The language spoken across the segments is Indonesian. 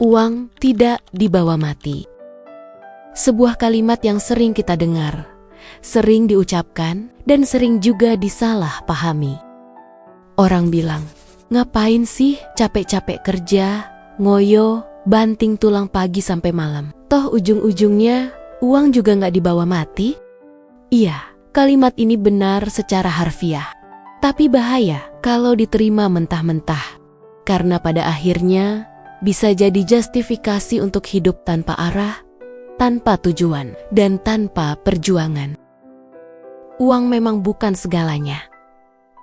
Uang tidak dibawa mati. Sebuah kalimat yang sering kita dengar, sering diucapkan, dan sering juga disalahpahami. Orang bilang, ngapain sih capek-capek kerja, ngoyo, banting tulang pagi sampai malam? Toh ujung-ujungnya uang juga nggak dibawa mati? Iya, kalimat ini benar secara harfiah. Tapi bahaya kalau diterima mentah-mentah. Karena pada akhirnya bisa jadi justifikasi untuk hidup tanpa arah, tanpa tujuan, dan tanpa perjuangan. Uang memang bukan segalanya.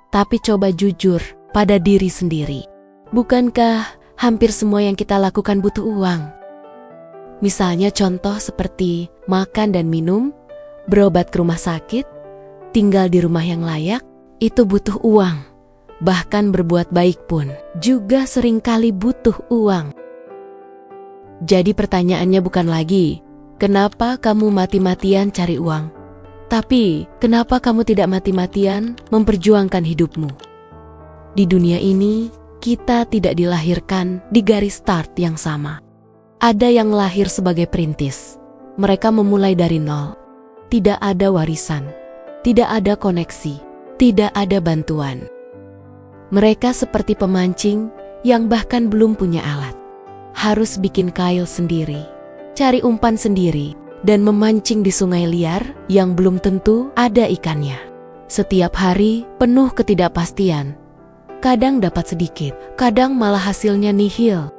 Tapi coba jujur pada diri sendiri. Bukankah hampir semua yang kita lakukan butuh uang? Misalnya contoh seperti makan dan minum, berobat ke rumah sakit, tinggal di rumah yang layak, itu butuh uang. Bahkan berbuat baik pun juga seringkali butuh uang. Jadi pertanyaannya bukan lagi, kenapa kamu mati-matian cari uang? Tapi, kenapa kamu tidak mati-matian memperjuangkan hidupmu? Di dunia ini, kita tidak dilahirkan di garis start yang sama. Ada yang lahir sebagai perintis. Mereka memulai dari nol. Tidak ada warisan, tidak ada koneksi, tidak ada bantuan. Mereka seperti pemancing yang bahkan belum punya alat. Harus bikin kail sendiri, cari umpan sendiri, dan memancing di sungai liar yang belum tentu ada ikannya. Setiap hari penuh ketidakpastian. Kadang dapat sedikit, kadang malah hasilnya nihil.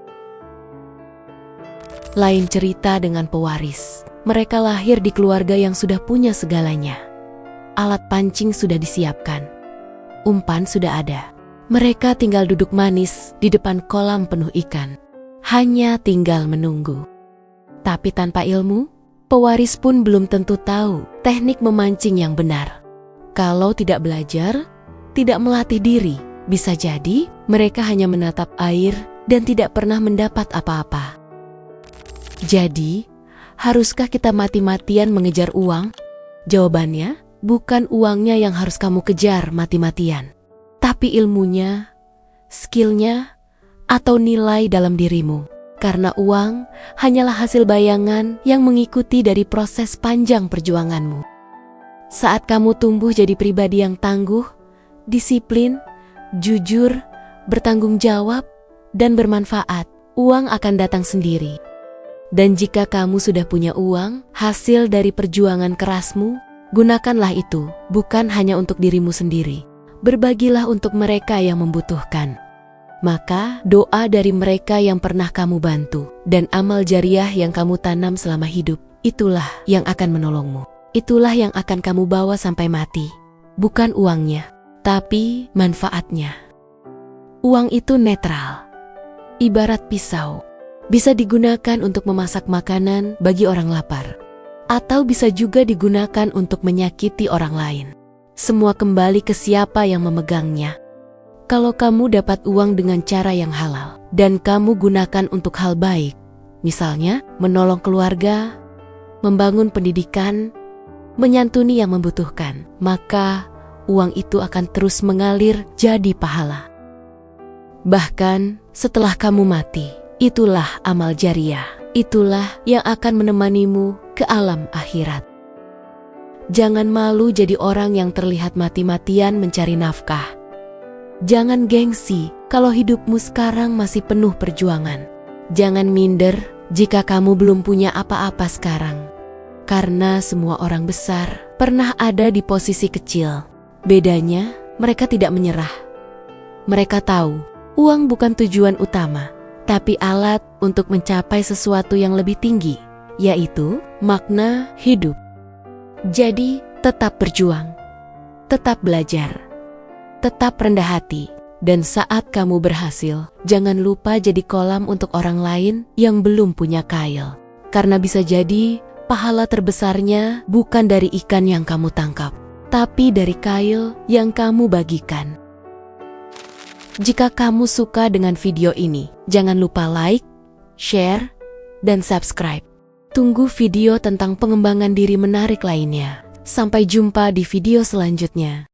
Lain cerita dengan pewaris. Mereka lahir di keluarga yang sudah punya segalanya. Alat pancing sudah disiapkan. Umpan sudah ada. Mereka tinggal duduk manis di depan kolam penuh ikan. Hanya tinggal menunggu. Tapi tanpa ilmu, pewaris pun belum tentu tahu teknik memancing yang benar. Kalau tidak belajar, tidak melatih diri, bisa jadi mereka hanya menatap air dan tidak pernah mendapat apa-apa. Jadi, haruskah kita mati-matian mengejar uang? Jawabannya, bukan uangnya yang harus kamu kejar mati-matian, tapi ilmunya, skillnya, atau nilai dalam dirimu. Karena uang hanyalah hasil bayangan yang mengikuti dari proses panjang perjuanganmu. Saat kamu tumbuh jadi pribadi yang tangguh, disiplin, jujur, bertanggung jawab, dan bermanfaat, uang akan datang sendiri. Dan jika kamu sudah punya uang, hasil dari perjuangan kerasmu, gunakanlah itu bukan hanya untuk dirimu sendiri. Berbagilah untuk mereka yang membutuhkan. Maka doa dari mereka yang pernah kamu bantu dan amal jariah yang kamu tanam selama hidup, itulah yang akan menolongmu. Itulah yang akan kamu bawa sampai mati. Bukan uangnya, tapi manfaatnya. Uang itu netral. Ibarat pisau. Bisa digunakan untuk memasak makanan bagi orang lapar. Atau bisa juga digunakan untuk menyakiti orang lain. Semua kembali ke siapa yang memegangnya. Kalau kamu dapat uang dengan cara yang halal dan kamu gunakan untuk hal baik, misalnya menolong keluarga, membangun pendidikan, menyantuni yang membutuhkan, maka uang itu akan terus mengalir jadi pahala. Bahkan setelah kamu mati, itulah amal jariah, itulah yang akan menemanimu ke alam akhirat. Jangan malu jadi orang yang terlihat mati-matian mencari nafkah. Jangan gengsi kalau hidupmu sekarang masih penuh perjuangan. Jangan minder jika kamu belum punya apa-apa sekarang. Karena semua orang besar pernah ada di posisi kecil. Bedanya, mereka tidak menyerah. Mereka tahu, uang bukan tujuan utama, tapi alat untuk mencapai sesuatu yang lebih tinggi, yaitu makna hidup. Jadi, tetap berjuang, tetap belajar, tetap rendah hati, dan saat kamu berhasil, jangan lupa jadi kolam untuk orang lain yang belum punya kail. Karena bisa jadi, pahala terbesarnya bukan dari ikan yang kamu tangkap, tapi dari kail yang kamu bagikan. Jika kamu suka dengan video ini, jangan lupa like, share, dan subscribe. Tunggu video tentang pengembangan diri menarik lainnya. Sampai jumpa di video selanjutnya.